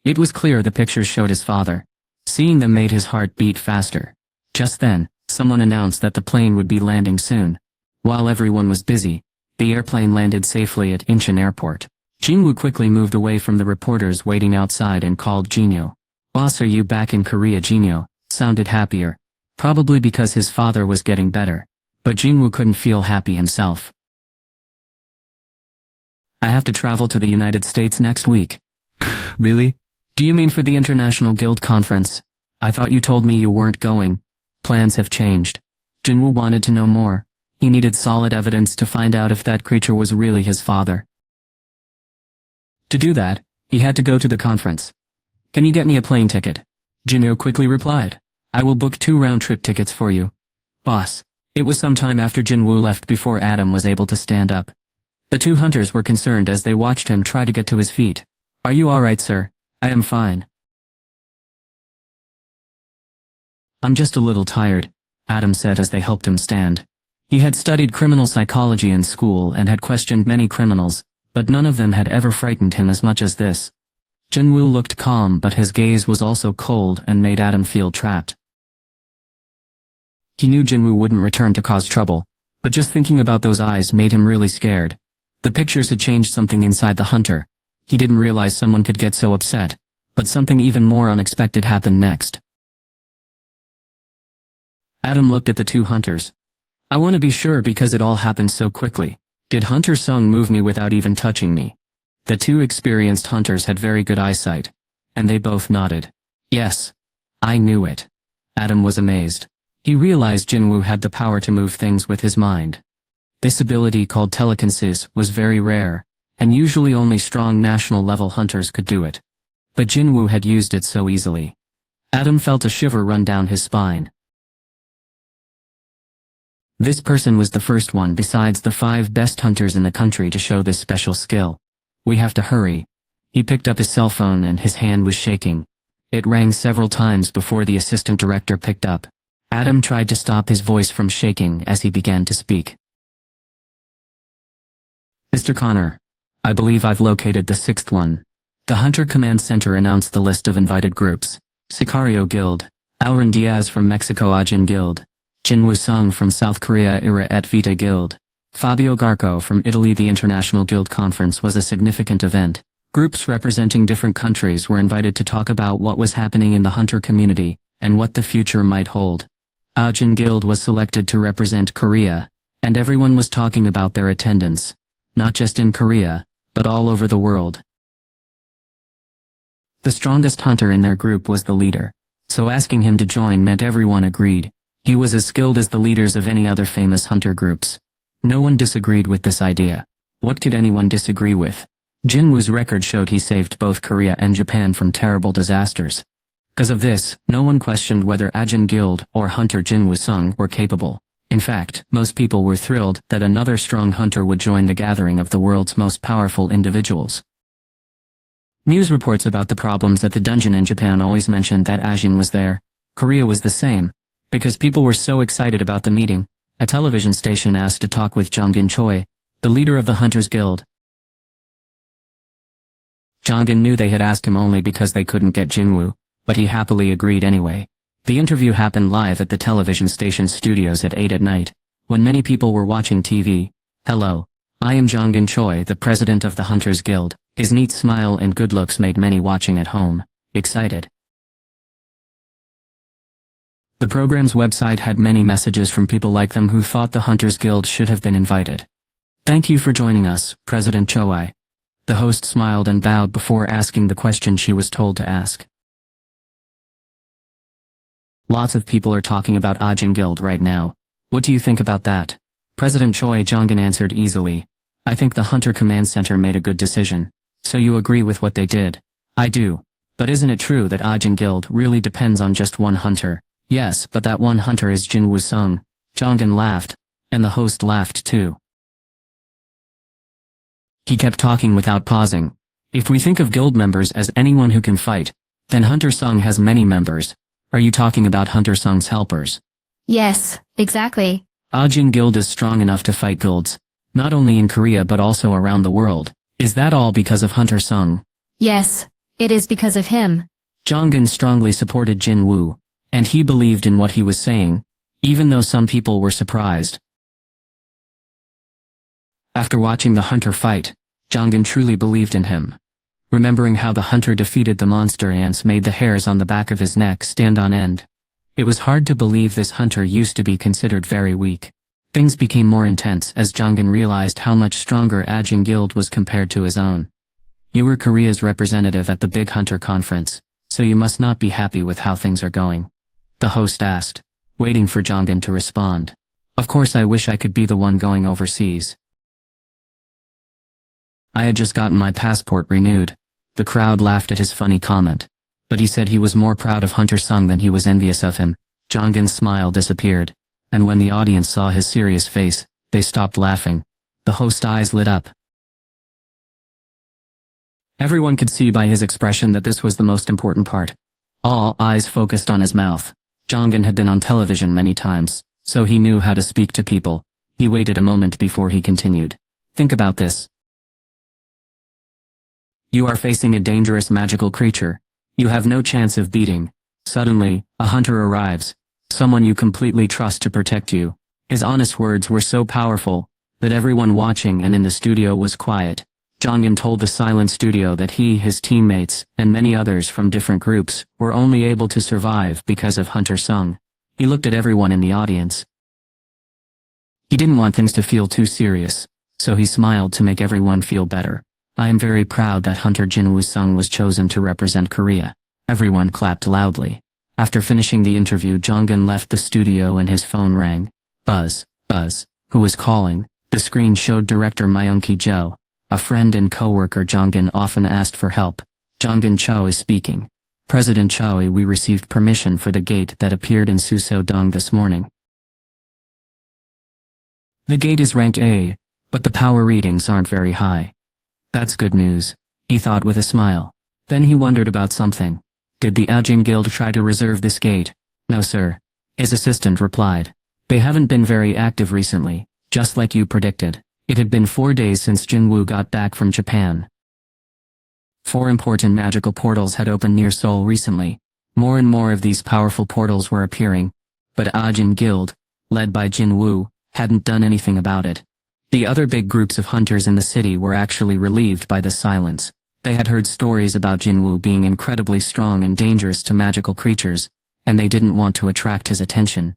It was clear the pictures showed his father. Seeing them made his heart beat faster. Just then, someone announced that the plane would be landing soon. While everyone was busy, the airplane landed safely at Incheon Airport. Jinwoo quickly moved away from the reporters waiting outside and called Jinyo. "Boss, are you back in Korea?" Jinyo sounded happier, probably because his father was getting better. But Jinwoo couldn't feel happy himself. "I have to travel to the United States next week." "Really? Do you mean for the International Guild Conference? I thought you told me you weren't going." "Plans have changed." Jinwoo wanted to know more. He needed solid evidence to find out if that creature was really his father. To do that, he had to go to the conference. "Can you get me a plane ticket?" Jinwoo quickly replied. "I will book 2 round-trip tickets for you." "Boss." It was some time after Jinwoo left before Adam was able to stand up. The 2 hunters were concerned as they watched him try to get to his feet. "Are you alright, sir?" "I am fine." "I'm just a little tired," Adam said as they helped him stand. He had studied criminal psychology in school and had questioned many criminals, but none of them had ever frightened him as much as this. Jinwoo looked calm, but his gaze was also cold and made Adam feel trapped. He knew Jinwoo wouldn't return to cause trouble, but just thinking about those eyes made him really scared. The pictures had changed something inside the hunter. He didn't realize someone could get so upset, but something even more unexpected happened next. Adam looked at the 2 hunters. "I want to be sure because it all happened so quickly. Did Hunter Sung move me without even touching me?" The 2 experienced hunters had very good eyesight, and they both nodded. "Yes. I knew it." Adam was amazed. He realized Jinwoo had the power to move things with his mind. This ability, called telekinesis, was very rare, and usually only strong national-level hunters could do it. But Jinwoo had used it so easily. Adam felt a shiver run down his spine. This person was the first one besides the 5 best hunters in the country to show this special skill. "We have to hurry." He picked up his cell phone and his hand was shaking. It rang several times before the assistant director picked up. Adam tried to stop his voice from shaking as he began to speak. "Mr. Connor, I believe I've located the 6th one." The Hunter Command Center announced the list of invited groups. Sicario Guild, Alran Diaz from Mexico Ajin Guild, Jinwoo Sung from South Korea Ira et Vita Guild, Fabio Garco from Italy. The International Guild Conference was a significant event. Groups representing different countries were invited to talk about what was happening in the hunter community, and what the future might hold. Ajin Guild was selected to represent Korea, and everyone was talking about their attendance, not just in Korea, but all over the world. The strongest hunter in their group was the leader, so asking him to join meant everyone agreed. He was as skilled as the leaders of any other famous hunter groups. No one disagreed with this idea. What could anyone disagree with? Jinwoo's record showed he saved both Korea and Japan from terrible disasters. Because of this, no one questioned whether Ajin Guild or Hunter Jinwoo Sung were capable. In fact, most people were thrilled that another strong hunter would join the gathering of the world's most powerful individuals. News reports about the problems at the dungeon in Japan always mentioned that Ajin was there. Korea was the same. Because people were so excited about the meeting, a television station asked to talk with Jongin Choi, the leader of the Hunters Guild. Jongin knew they had asked him only because they couldn't get Jinwoo, but he happily agreed anyway. The interview happened live at the television station's studios at 8 at night, when many people were watching TV. "Hello. I am Jongin Choi, the president of the Hunters Guild." His neat smile and good looks made many watching at home excited. The program's website had many messages from people like them who thought the Hunters Guild should have been invited. "Thank you for joining us, President Choi." The host smiled and bowed before asking the question she was told to ask. "Lots of people are talking about Ajin Guild right now. What do you think about that?" President Choi Jongin answered easily. "I think the Hunter Command Center made a good decision." "So you agree with what they did?" "I do. But isn't it true that Ajin Guild really depends on just one hunter?" "Yes, but that one hunter is Jinwoo Sung." Jongin laughed, and the host laughed too. He kept talking without pausing. "If we think of guild members as anyone who can fight, then Hunter Sung has many members. Are you talking about Hunter Sung's helpers?" Yes, exactly. Ajin Guild is strong enough to fight guilds, not only in Korea but also around the world. Is that all because of Hunter Sung? Yes, It is because of him. Chugong strongly supported Jin Woo, and he believed in what he was saying, even though some people were surprised. After watching the hunter fight, Chugong truly believed in him. Remembering how the hunter defeated the monster ants made the hairs on the back of his neck stand on end. It was hard to believe this hunter used to be considered very weak. Things became more intense as Chugong realized how much stronger Ajin Guild was compared to his own. You were Korea's representative at the big hunter conference, so you must not be happy with how things are going. The host asked, waiting for Chugong to respond. Of course I wish I could be the one going overseas. I had just gotten my passport renewed. The crowd laughed at his funny comment. But he said he was more proud of Hunter Sung than he was envious of him. Chugong's smile disappeared, and when the audience saw his serious face, they stopped laughing. The host's eyes lit up. Everyone could see by his expression that this was the most important part. All eyes focused on his mouth. Chugong had been on television many times, so he knew how to speak to people. He waited a moment before he continued. Think about this. You are facing a dangerous magical creature. You have no chance of beating. Suddenly, a hunter arrives. Someone you completely trust to protect you. His honest words were so powerful that everyone watching and in the studio was quiet. Chugong told the silent studio that he, his teammates, and many others from different groups were only able to survive because of Hunter Sung. He looked at everyone in the audience. He didn't want things to feel too serious, so he smiled to make everyone feel better. I am very proud that Hunter Jin Woo Sung was chosen to represent Korea. Everyone clapped loudly. After finishing the interview, Chugong left the studio and his phone rang. Buzz, who was calling? The screen showed director Myung-ki Jo, a friend and co-worker Chugong often asked for help. Chugong Cho is speaking. President Choi, we received permission for the gate that appeared in Suso-dong this morning. The gate is ranked A, but the power readings aren't very high. That's good news, he thought with a smile. Then he wondered about something. Did the Ajin Guild try to reserve this gate? No sir. His assistant replied. They haven't been very active recently, just like you predicted. It had been 4 days since Jinwoo got back from Japan. 4 important magical portals had opened near Seoul recently. More and more of these powerful portals were appearing, but Ajin Guild, led by Jinwoo, hadn't done anything about it. The other big groups of hunters in the city were actually relieved by the silence. They had heard stories about Jinwoo being incredibly strong and dangerous to magical creatures, and they didn't want to attract his attention.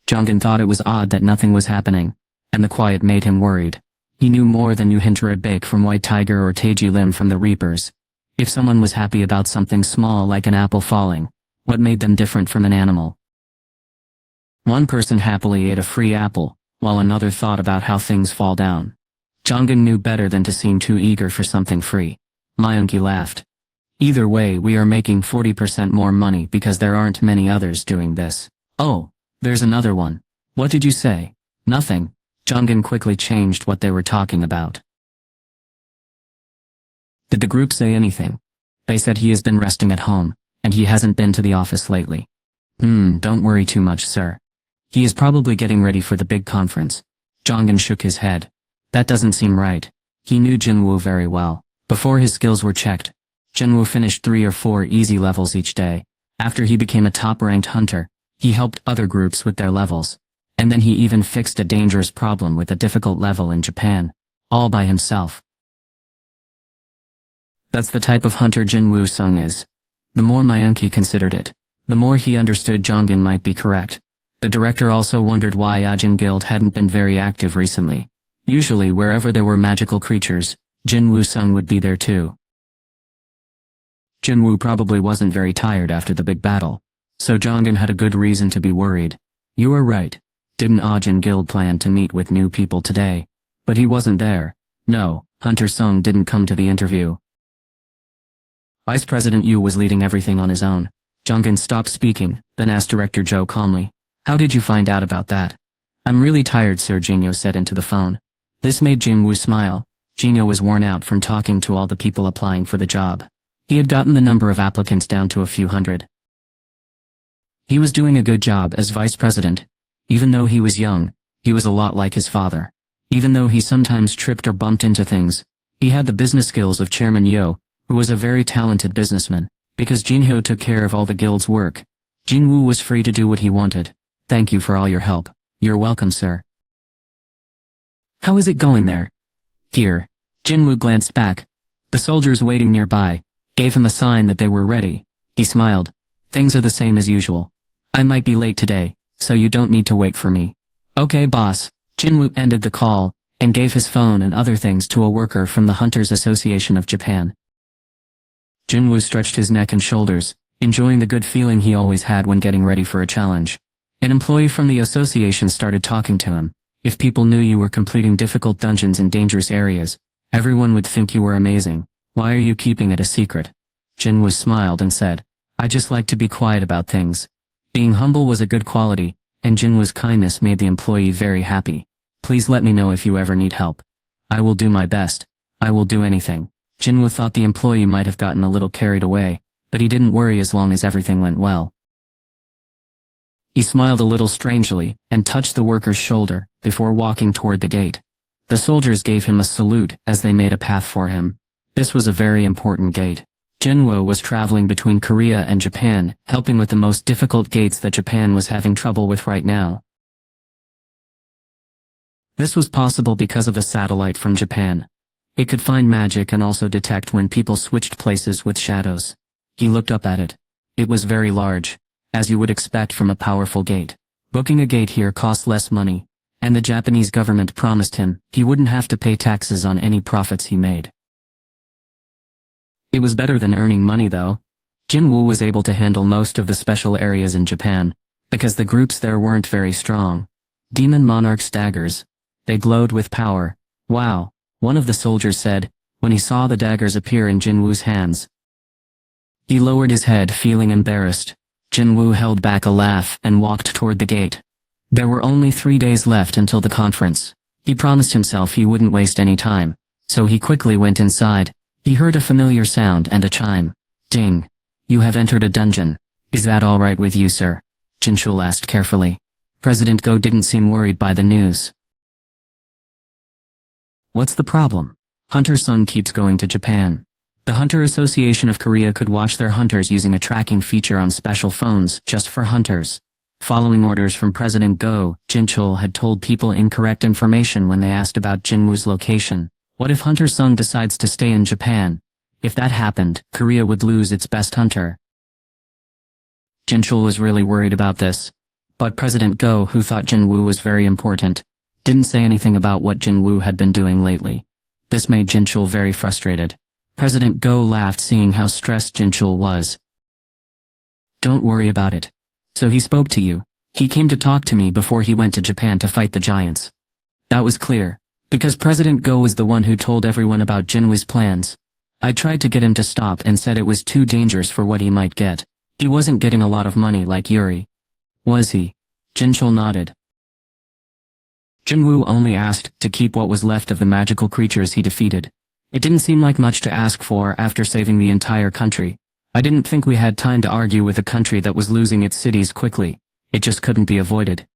Chugong thought it was odd that nothing was happening, and the quiet made him worried. He knew more than Yuhintra Baek from White Tiger or Taeji Lim from the Reapers. If someone was happy about something small like an apple falling, what made them different from an animal? One person happily ate a free apple, while another thought about how things fall down. Chugong knew better than to seem too eager for something free. Myung-ki laughed. Either way, we are making 40% more money because there aren't many others doing this. Oh, there's another one. What did you say? Nothing. Chugong quickly changed what they were talking about. Did the group say anything? They said he has been resting at home, and he hasn't been to the office lately. Don't worry too much, sir. He is probably getting ready for the big conference. Chugong shook his head. That doesn't seem right. He knew Jinwoo very well. Before his skills were checked, Jinwoo finished 3 or 4 easy levels each day. After he became a top-ranked hunter, he helped other groups with their levels. And then he even fixed a dangerous problem with a difficult level in Japan, all by himself. That's the type of hunter Jinwoo Sung is. The more Myung-ki considered it, the more he understood Chugong might be correct. The director also wondered why Ajin Guild hadn't been very active recently. Usually wherever there were magical creatures, Jinwoo Sung would be there too. Jinwoo probably wasn't very tired after the big battle, so Chugong had a good reason to be worried. You are right. Didn't Ajin Guild plan to meet with new people today? But he wasn't there. No, Hunter Sung didn't come to the interview. Vice President Yu was leading everything on his own. Chugong stopped speaking, then asked Director Joe calmly. How did you find out about that? I'm really tired, Sir, Jinyo said into the phone. This made Jinwoo smile. Jinyo was worn out from talking to all the people applying for the job. He had gotten the number of applicants down to a few hundred. He was doing a good job as vice president. Even though he was young, he was a lot like his father. Even though he sometimes tripped or bumped into things, he had the business skills of Chairman Yo, who was a very talented businessman. Because Jinho took care of all the guild's work, Jinwoo was free to do what he wanted. Thank you for all your help. You're welcome, sir. How is it going there? Here. Jinwoo glanced back. The soldiers waiting nearby gave him a sign that they were ready. He smiled. Things are the same as usual. I might be late today, so you don't need to wait for me. Okay, boss. Jinwoo ended the call and gave his phone and other things to a worker from the Hunters Association of Japan. Jinwoo stretched his neck and shoulders, enjoying the good feeling he always had when getting ready for a challenge. An employee from the association started talking to him. If people knew you were completing difficult dungeons in dangerous areas, everyone would think you were amazing. Why are you keeping it a secret? Jinwoo smiled and said, I just like to be quiet about things. Being humble was a good quality, and Jinwoo's kindness made the employee very happy. Please let me know if you ever need help. I will do my best. I will do anything. Jinwoo thought the employee might have gotten a little carried away, but he didn't worry as long as everything went well. He smiled a little strangely and touched the worker's shoulder before walking toward the gate. The soldiers gave him a salute as they made a path for him. This was a very important gate. Jinwoo was traveling between Korea and Japan, helping with the most difficult gates that Japan was having trouble with right now. This was possible because of a satellite from Japan. It could find magic and also detect when people switched places with shadows. He looked up at it. It was very large, as you would expect from a powerful gate. Booking a gate here cost less money, and the Japanese government promised him he wouldn't have to pay taxes on any profits he made. It was better than earning money though. Jinwoo was able to handle most of the special areas in Japan, because the groups there weren't very strong. Demon Monarch's daggers. They glowed with power. Wow, one of the soldiers said, when he saw the daggers appear in Jinwoo's hands. He lowered his head, feeling embarrassed. Jinwoo held back a laugh and walked toward the gate. There were only 3 days left until the conference. He promised himself he wouldn't waste any time, so he quickly went inside. He heard a familiar sound and a chime. Ding. You have entered a dungeon. Is that all right with you, sir? Jinchul asked carefully. President Go didn't seem worried by the news. What's the problem? Hunter's son keeps going to Japan. The Hunter Association of Korea could watch their hunters using a tracking feature on special phones just for hunters. Following orders from President Go, Jinchul had told people incorrect information when they asked about Jinwoo's location. What if Hunter Sung decides to stay in Japan? If that happened, Korea would lose its best hunter. Jinchul was really worried about this. But President Go, who thought Jinwoo was very important, didn't say anything about what Jinwoo had been doing lately. This made Jinchul very frustrated. President Go laughed seeing how stressed Jinchul was. Don't worry about it. So he spoke to you. He came to talk to me before he went to Japan to fight the giants. That was clear. Because President Go was the one who told everyone about Jinwoo's plans. I tried to get him to stop and said it was too dangerous for what he might get. He wasn't getting a lot of money like Yuri. Was he? Jinchul nodded. Jinwoo only asked to keep what was left of the magical creatures he defeated. It didn't seem like much to ask for after saving the entire country. I didn't think we had time to argue with a country that was losing its cities quickly. It just couldn't be avoided.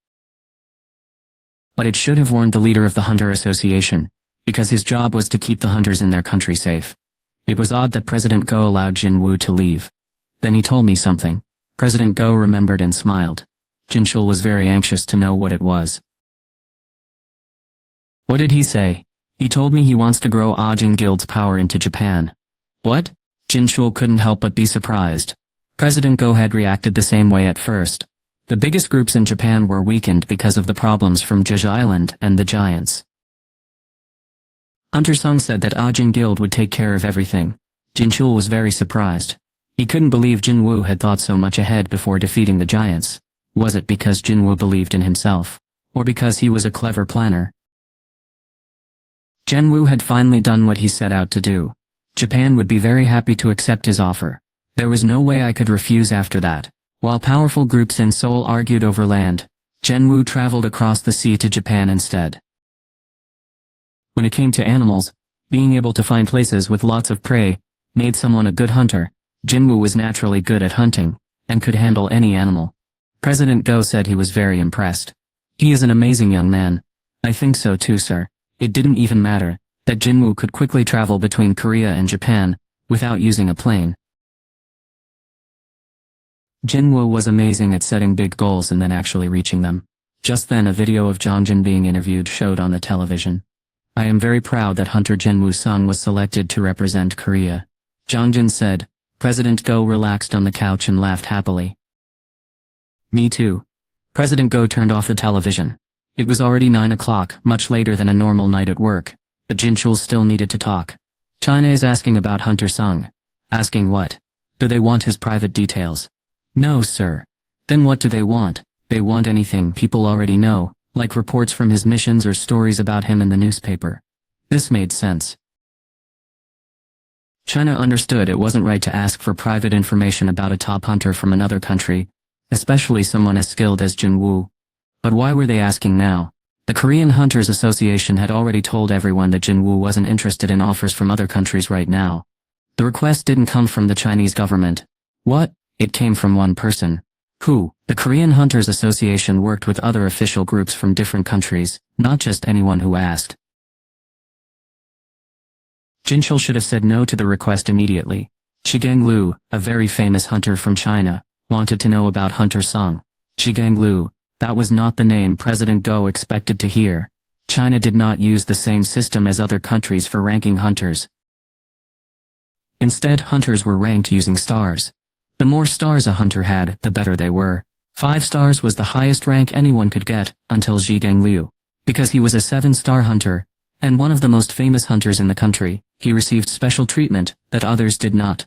But it should have warned the leader of the Hunter Association, because his job was to keep the hunters in their country safe. It was odd that President Go allowed Jinwoo to leave. Then he told me something. President Go remembered and smiled. Jinchul was very anxious to know what it was. What did he say? He told me he wants to grow Ajin Guild's power into Japan. What? Jinchul couldn't help but be surprised. President Go had reacted the same way at first. The biggest groups in Japan were weakened because of the problems from Jeju Island and the giants. Hunter Sung said that Ajin Guild would take care of everything. Jinchul was very surprised. He couldn't believe Jinwoo had thought so much ahead before defeating the giants. Was it because Jinwoo believed in himself? Or because he was a clever planner? Jinwoo had finally done what he set out to do. Japan would be very happy to accept his offer. There was no way I could refuse after that. While powerful groups in Seoul argued over land, Jinwoo traveled across the sea to Japan instead. When it came to animals, being able to find places with lots of prey made someone a good hunter. Jinwoo was naturally good at hunting, and could handle any animal. President Go said he was very impressed. He is an amazing young man. I think so too, sir. It didn't even matter that Jinwoo could quickly travel between Korea and Japan, without using a plane. Jinwoo was amazing at setting big goals and then actually reaching them. Just then a video of Jongjin being interviewed showed on the television. I am very proud that Hunter Jinwoo Sung was selected to represent Korea. Jongjin said. President Go relaxed on the couch and laughed happily. Me too. President Go turned off the television. It was already 9 o'clock, much later than a normal night at work, but Jinchul still needed to talk. China is asking about Hunter Sung. Asking what? Do they want his private details? No, sir. Then what do they want? They want anything people already know, like reports from his missions or stories about him in the newspaper. This made sense. China understood it wasn't right to ask for private information about a top hunter from another country, especially someone as skilled as Jinwoo. But why were they asking now? The Korean Hunters Association had already told everyone that Jinwoo wasn't interested in offers from other countries right now. The request didn't come from the Chinese government. What? It came from one person. Who? The Korean Hunters Association worked with other official groups from different countries, not just anyone who asked. Jinchul should have said no to the request immediately. Chugong Lu, a very famous hunter from China, wanted to know about Hunter Sung. Chugong Lu, that was not the name President Go expected to hear. China did not use the same system as other countries for ranking hunters. Instead, hunters were ranked using stars. The more stars a hunter had, the better they were. 5 stars was the highest rank anyone could get, until Chugong Lu. Because he was a 7-star hunter, and one of the most famous hunters in the country, he received special treatment that others did not.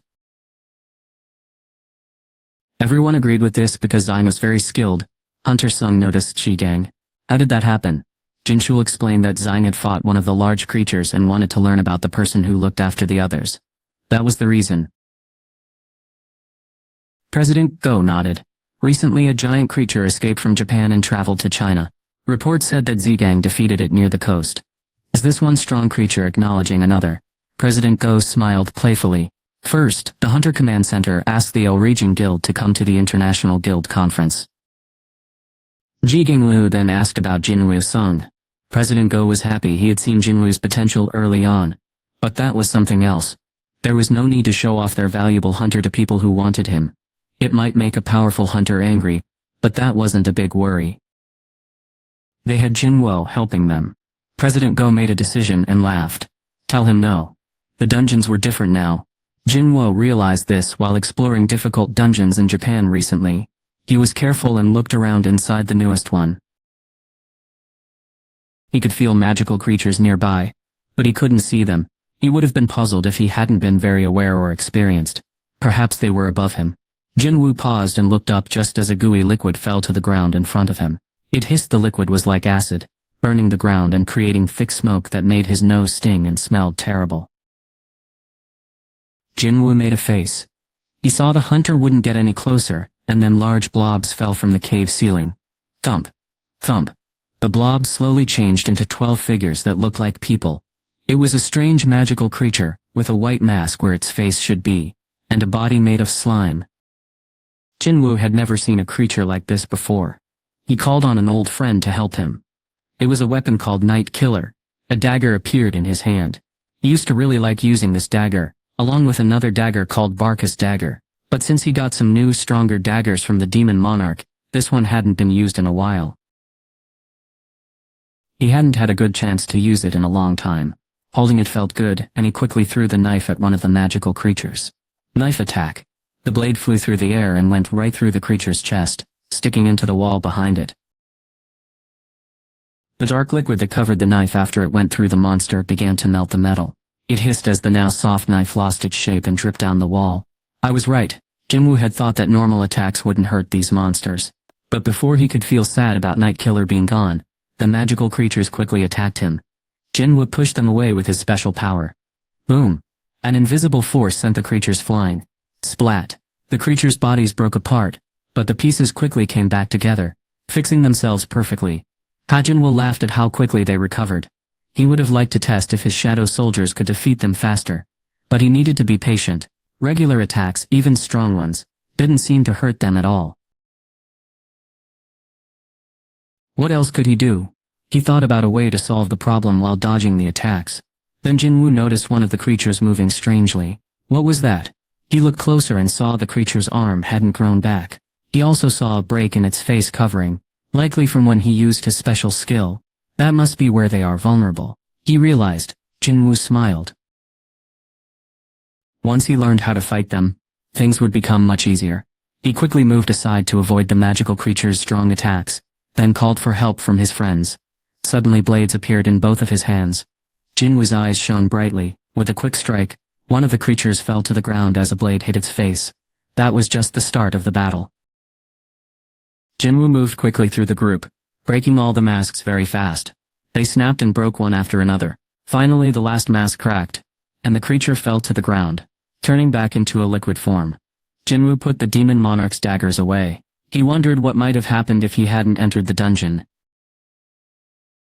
Everyone agreed with this because Zine was very skilled. Hunter Sung noticed Chugong. How did that happen? Jinchul explained that Zine had fought one of the large creatures and wanted to learn about the person who looked after the others. That was the reason. President Go nodded. Recently a giant creature escaped from Japan and traveled to China. Reports said that Zgang defeated it near the coast. Is this one strong creature acknowledging another? President Go smiled playfully. First, the Hunter Command Center asked the Region Guild to come to the International Guild Conference. Chugong Lu then asked about Jinwoo Sung. President Go was happy he had seen Jinwoo's potential early on. But that was something else. There was no need to show off their valuable hunter to people who wanted him. It might make a powerful hunter angry, but that wasn't a big worry. They had Jinwoo helping them. President Go made a decision and laughed. Tell him no. The dungeons were different now. Jinwoo realized this while exploring difficult dungeons in Japan recently. He was careful and looked around inside the newest one. He could feel magical creatures nearby, but he couldn't see them. He would have been puzzled if he hadn't been very aware or experienced. Perhaps they were above him. Jinwoo paused and looked up just as a gooey liquid fell to the ground in front of him. It hissed. The liquid was like acid, burning the ground and creating thick smoke that made his nose sting and smelled terrible. Jinwoo made a face. He saw the hunter wouldn't get any closer, and then large blobs fell from the cave ceiling. Thump. Thump. The blobs slowly changed into 12 figures that looked like people. It was a strange magical creature, with a white mask where its face should be, and a body made of slime. Jinwoo had never seen a creature like this before. He called on an old friend to help him. It was a weapon called Night Killer. A dagger appeared in his hand. He used to really like using this dagger, along with another dagger called Barkus Dagger. But since he got some new, stronger daggers from the Demon Monarch, this one hadn't been used in a while. He hadn't had a good chance to use it in a long time. Holding it felt good, and he quickly threw the knife at one of the magical creatures. Knife attack. The blade flew through the air and went right through the creature's chest, sticking into the wall behind it. The dark liquid that covered the knife after it went through the monster began to melt the metal. It hissed as the now soft knife lost its shape and dripped down the wall. I was right. Jinwoo had thought that normal attacks wouldn't hurt these monsters. But before he could feel sad about Night Killer being gone, the magical creatures quickly attacked him. Jinwoo pushed them away with his special power. Boom! An invisible force sent the creatures flying. Splat! The creatures' bodies broke apart, but the pieces quickly came back together, fixing themselves perfectly. Jinwoo laughed at how quickly they recovered. He would have liked to test if his shadow soldiers could defeat them faster. But he needed to be patient. Regular attacks, even strong ones, didn't seem to hurt them at all. What else could he do? He thought about a way to solve the problem while dodging the attacks. Then Jinwoo noticed one of the creatures moving strangely. What was that? He looked closer and saw the creature's arm hadn't grown back. He also saw a break in its face covering, likely from when he used his special skill. That must be where they are vulnerable. He realized. Jinwoo smiled. Once he learned how to fight them, things would become much easier. He quickly moved aside to avoid the magical creature's strong attacks, then called for help from his friends. Suddenly blades appeared in both of his hands. Jinwoo's eyes shone brightly. With a quick strike, one of the creatures fell to the ground as a blade hit its face. That was just the start of the battle. Jinwoo moved quickly through the group, breaking all the masks very fast. They snapped and broke one after another. Finally the last mask cracked, and the creature fell to the ground, turning back into a liquid form. Jinwoo put the demon monarch's daggers away. He wondered what might have happened if he hadn't entered the dungeon.